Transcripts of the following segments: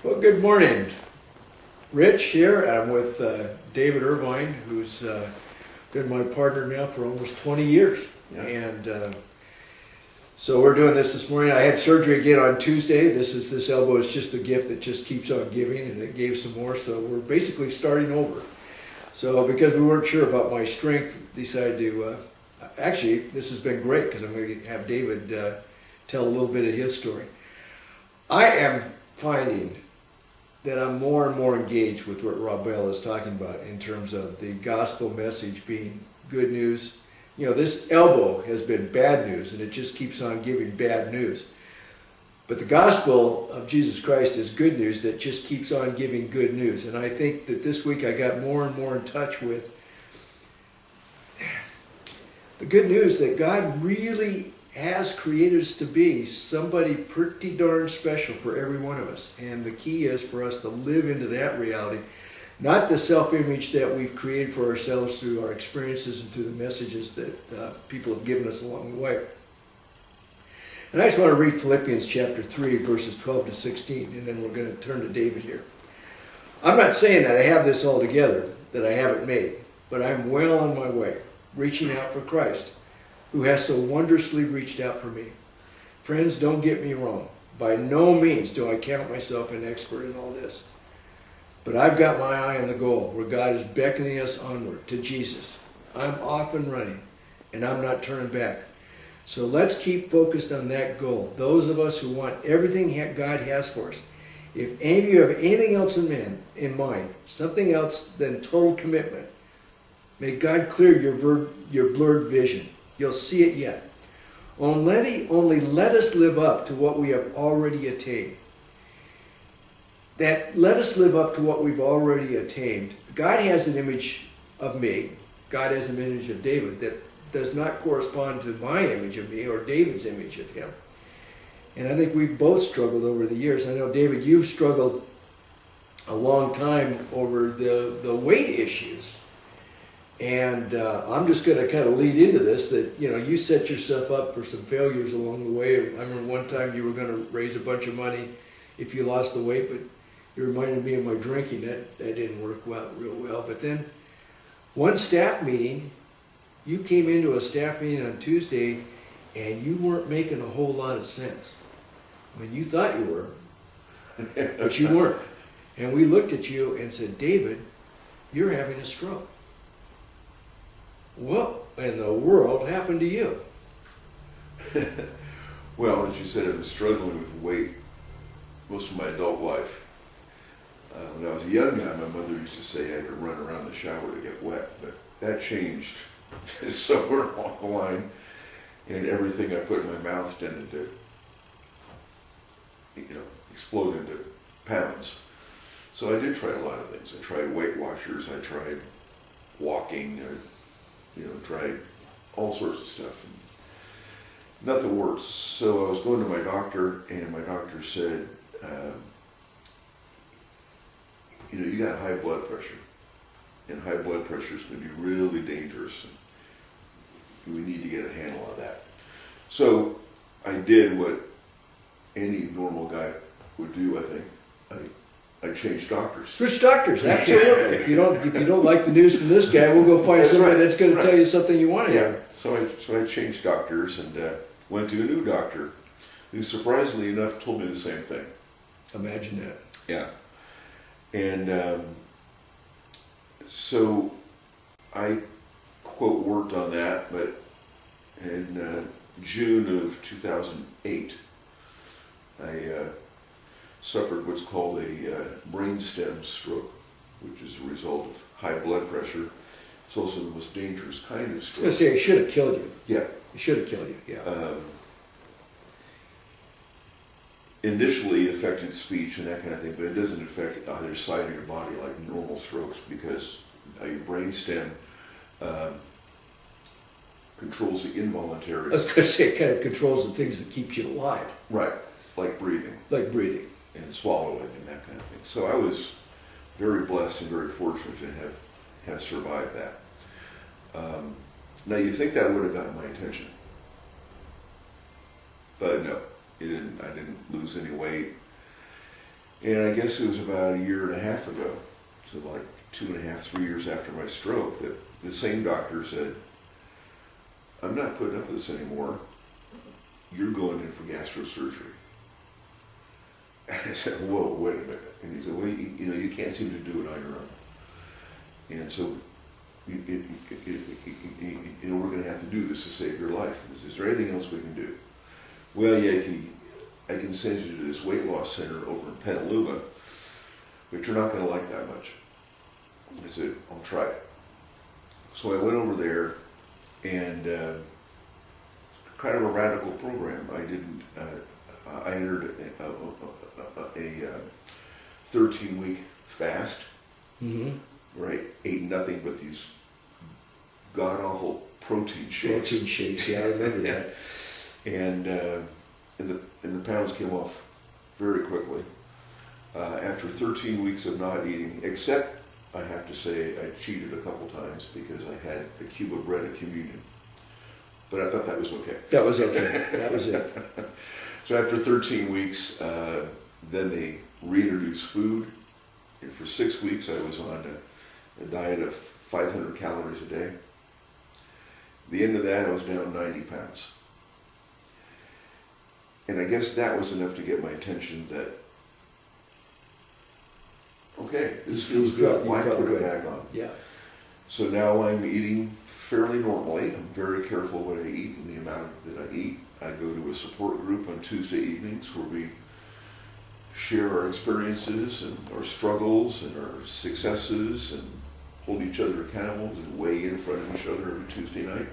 Well, good morning. Rich here. I'm with David Irvine, who's been my partner now for almost 20 years. Yeah. And so we're doing this morning. I had surgery again on Tuesday. This elbow is just a gift that just keeps on giving, and it gave some more. So we're basically starting over. So because we weren't sure about my strength, decided to, actually, this has been great because I'm going to have David tell a little bit of his story. I am finding that I'm more and more engaged with what Rob Bell is talking about in terms of the gospel message being good news. You know, this elbow has been bad news, and it just keeps on giving bad news. But the gospel of Jesus Christ is good news that just keeps on giving good news. And I think that this week I got more and more in touch with the good news that God really has created us to be somebody pretty darn special for every one of us. And the key is for us to live into that reality, not the self-image that we've created for ourselves through our experiences and through the messages that people have given us along the way. And I just want to read Philippians chapter 3, verses 12 to 16, and then we're going to turn to David here. I'm not saying that I have this all together, that I have it made, but I'm well on my way, reaching out for Christ, who has so wondrously reached out for me. Friends, don't get me wrong. By no means do I count myself an expert in all this. But I've got my eye on the goal, where God is beckoning us onward to Jesus. I'm off and running, and I'm not turning back. So let's keep focused on that goal. Those of us who want everything God has for us. If any of you have anything else in mind, something else than total commitment, may God clear your blurred vision. You'll see it yet. Only let us live up to what we have already attained. That let us live up to what we've already attained. God has an image of me. God has an image of David that does not correspond to my image of me or David's image of him. And I think we've both struggled over the years. I know, David, you've struggled a long time over the weight issues. And I'm just going to kind of lead into this, that, you know, you set yourself up for some failures along the way. I remember one time you were going to raise a bunch of money if you lost the weight, but you reminded me of my drinking. That didn't work real well. But then one staff meeting, you came into a staff meeting on Tuesday, and you weren't making a whole lot of sense. I mean, you thought you were, but you weren't. And we looked at you and said, David, you're having a stroke. What in the world happened to you? Well, as you said, I was struggling with weight most of my adult life. When I was a young guy, my mother used to say I had to run around the shower to get wet, but that changed somewhere along the line, and everything I put in my mouth tended to, explode into pounds. So I did try a lot of things. I tried Weight Watchers, I tried walking, tried all sorts of stuff. And nothing works. So I was going to my doctor, and my doctor said, you got high blood pressure, and high blood pressure is going to be really dangerous, and we need to get a handle on that. So I did what any normal guy would do, I think. I changed doctors. Switch doctors, absolutely. If you don't like the news from this guy, we'll go find somebody that's going to tell you something you want to hear. So I changed doctors and went to a new doctor who, surprisingly enough, told me the same thing. Imagine that. Yeah. And so I, quote, worked on that, but in June of 2008, I suffered what's called a brainstem stroke, which is a result of high blood pressure. It's also the most dangerous kind of stroke. I was going to say, it should have killed you. Yeah. It should have killed you, yeah. Initially affected speech and that kind of thing, but it doesn't affect either side of your body like normal strokes, because your brainstem controls the involuntary. I was going to say, it kind of controls the things that keep you alive. Right, like breathing. Like breathing. And swallowing and that kind of thing. So I was very blessed and very fortunate to have survived that. Now you think that would have gotten my attention, but no, it didn't. I didn't lose any weight. And I guess it was about a year and a half ago, so like 2.5, 3 years after my stroke, that the same doctor said, I'm not putting up with this anymore. You're going in for gastrosurgery. And I said, whoa, wait a minute. And he said, well, you can't seem to do it on your own. And so, we're going to have to do this to save your life. Is there anything else we can do? Well, yeah, I can send you to this weight loss center over in Petaluma, but you're not going to like that much. I said, I'll try it. So I went over there, and kind of a radical program. I entered a 13-week fast, where I ate nothing but these god-awful protein shakes. Protein shakes, yeah, I remember that. And the pounds came off very quickly. After 13 weeks of not eating, except, I have to say, I cheated a couple times because I had a cube of bread at communion. But I thought that was okay. That was okay. That was it. So after 13 weeks, then they reintroduced food. And for 6 weeks, I was on a diet of 500 calories a day. At the end of that, I was down 90 pounds. And I guess that was enough to get my attention that, okay, this feels good. Why put it back on? Yeah. So now I'm eating fairly normally. I'm very careful what I eat and the amount that I eat. I go to a support group on Tuesday evenings where we share our experiences and our struggles and our successes and hold each other accountable and weigh in front of each other every Tuesday night.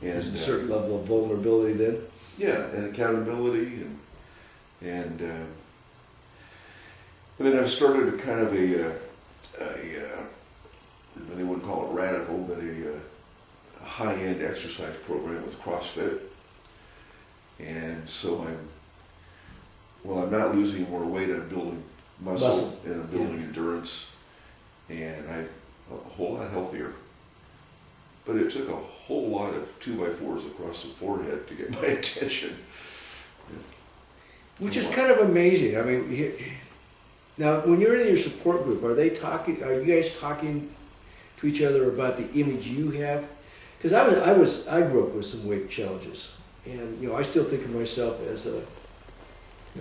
And There's a certain level of vulnerability then. Yeah, and accountability, and then I've started a kind of they wouldn't call it radical, but a high-end exercise program with CrossFit. And so I'm not losing more weight, I'm building muscle. And I'm building endurance, and I'm a whole lot healthier. But it took a whole lot of 2x4s across the forehead to get my attention. Which is kind of amazing. I mean, now when you're in your support group, are you guys talking to each other about the image you have? Because I grew up with some weight challenges, and I still think of myself as a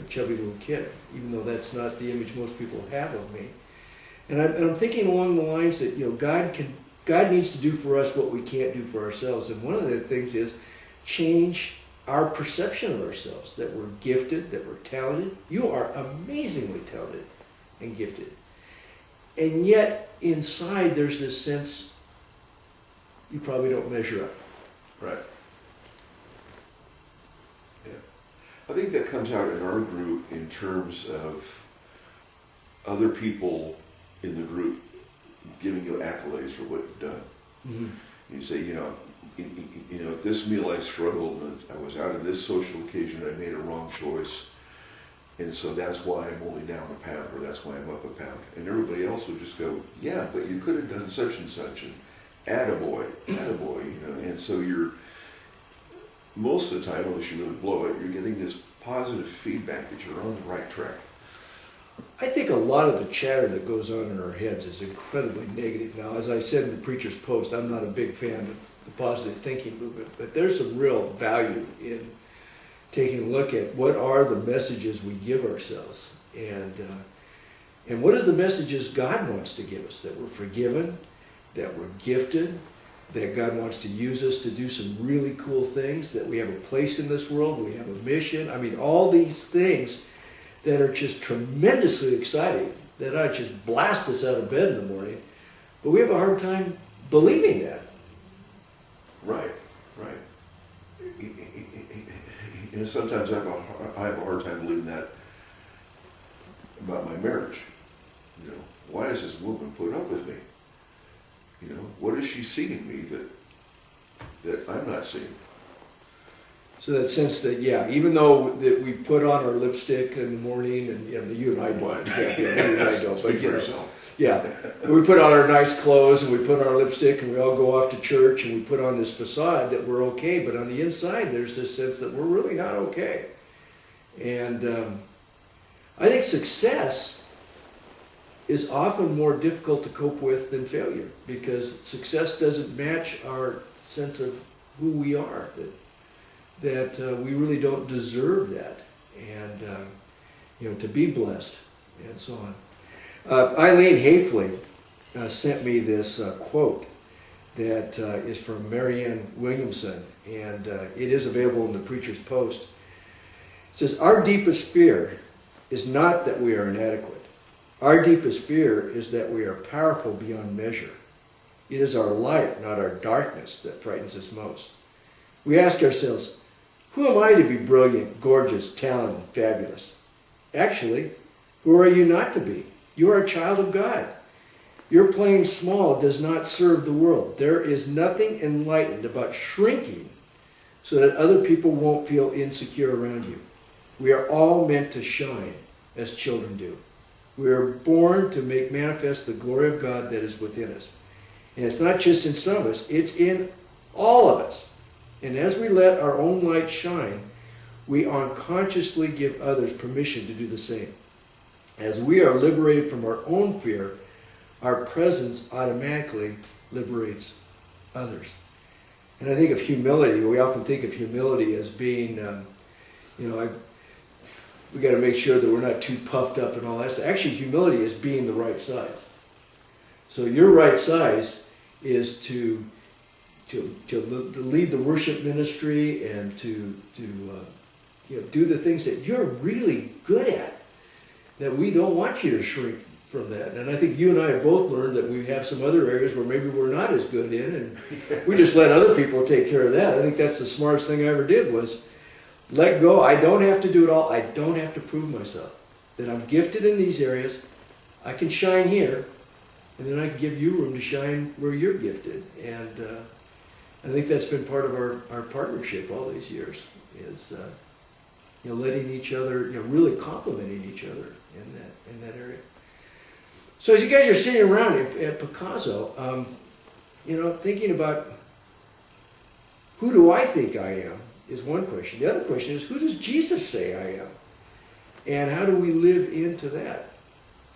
chubby little kid, even though that's not the image most people have of me. And I'm thinking along the lines that God needs to do for us what we can't do for ourselves. And one of the things is change our perception of ourselves, that we're gifted, that we're talented. You are amazingly talented and gifted. And yet, inside, there's this sense you probably don't measure up. Right. Yeah. I think that comes out in our group in terms of other people in the group giving you accolades for what you've done. You say, at this meal I struggled, and I was out of this social occasion, I made a wrong choice, and so that's why I'm only down a pound, or that's why I'm up a pound. And everybody else would just go, yeah, but you could have done such and such, and attaboy, and so you're, most of the time, unless you really blow it, you're getting this positive feedback that you're on the right track. I think a lot of the chatter that goes on in our heads is incredibly negative. Now, as I said in the Preacher's Post, I'm not a big fan of the positive thinking movement, but there's some real value in taking a look at what are the messages we give ourselves, and what are the messages God wants to give us, that we're forgiven, that we're gifted, that God wants to use us to do some really cool things, that we have a place in this world, we have a mission. I mean, all these things that are just tremendously exciting, that ought to just blast us out of bed in the morning. But we have a hard time believing that. Right. Sometimes I have a hard time believing that about my marriage. Why does this woman put up with me? What is she seeing in me that I'm not seeing? So that sense that, even though that we put on our lipstick in the morning, and you and I don't, you and I don't, Speak but for yourself. Yeah, we put on our nice clothes and we put on our lipstick and we all go off to church and we put on this facade that we're okay, but on the inside there's this sense that we're really not okay. And I think success is often more difficult to cope with than failure, because success doesn't match our sense of who we are, that we really don't deserve that, and to be blessed, and so on. Eileen Hafley sent me this quote that is from Marianne Williamson, and it is available in the Preacher's Post. It says, "Our deepest fear is not that we are inadequate. Our deepest fear is that we are powerful beyond measure. It is our light, not our darkness, that frightens us most. We ask ourselves, who am I to be brilliant, gorgeous, talented, fabulous? Actually, who are you not to be? You are a child of God. Your playing small does not serve the world. There is nothing enlightened about shrinking so that other people won't feel insecure around you. We are all meant to shine as children do. We are born to make manifest the glory of God that is within us. And it's not just in some of us, it's in all of us. And as we let our own light shine, we unconsciously give others permission to do the same. As we are liberated from our own fear, our presence automatically liberates others." And I think of humility. We often think of humility as being, we got to make sure that we're not too puffed up and all that. So actually, humility is being the right size. So your right size is to lead the worship ministry and to do the things that you're really good at, that we don't want you to shrink from that. And I think you and I have both learned that we have some other areas where maybe we're not as good in, and we just let other people take care of that. I think that's the smartest thing I ever did, was let go. I don't have to do it all. I don't have to prove myself. That I'm gifted in these areas. I can shine here, and then I can give you room to shine where you're gifted. And I think that's been part of our partnership all these years, is letting each other, really complimenting each other in that area. So as you guys are sitting around at Picazo, thinking about who do I think I am is one question. The other question is, who does Jesus say I am? And how do we live into that?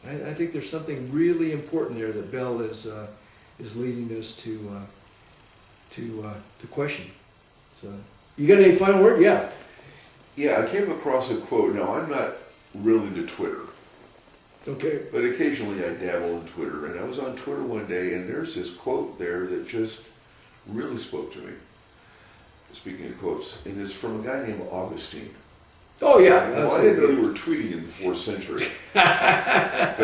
I think there's something really important there that Bell is leading us to question. So, you got any final word? Yeah. Yeah, I came across a quote. Now, I'm not really into Twitter. Okay. But occasionally I dabble in Twitter. And I was on Twitter one day, and there's this quote there that just really spoke to me. Speaking of quotes, and it's from a guy named Augustine. Oh, yeah. Well, I didn't know they were tweeting in the 4th century. but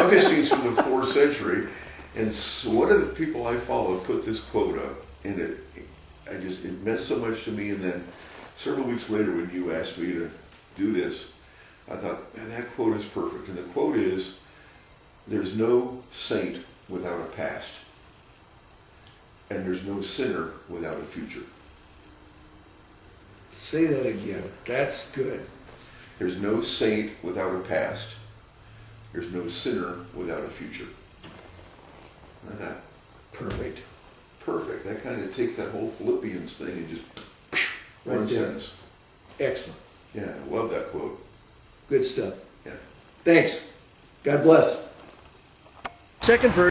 Augustine's from the 4th century. And so one of the people I follow put this quote up, and it meant so much to me. And then several weeks later, when you asked me to do this, I thought, man, that quote is perfect. And the quote is, "There's no saint without a past, and there's no sinner without a future." Say that again. That's good. There's no saint without a past. There's no sinner without a future. Isn't that Perfect. perfect? That kind of takes that whole Philippians thing and just one Right there. sentence. Excellent. Yeah, I love that quote. Good stuff. Yeah. Thanks. God bless. Second verse.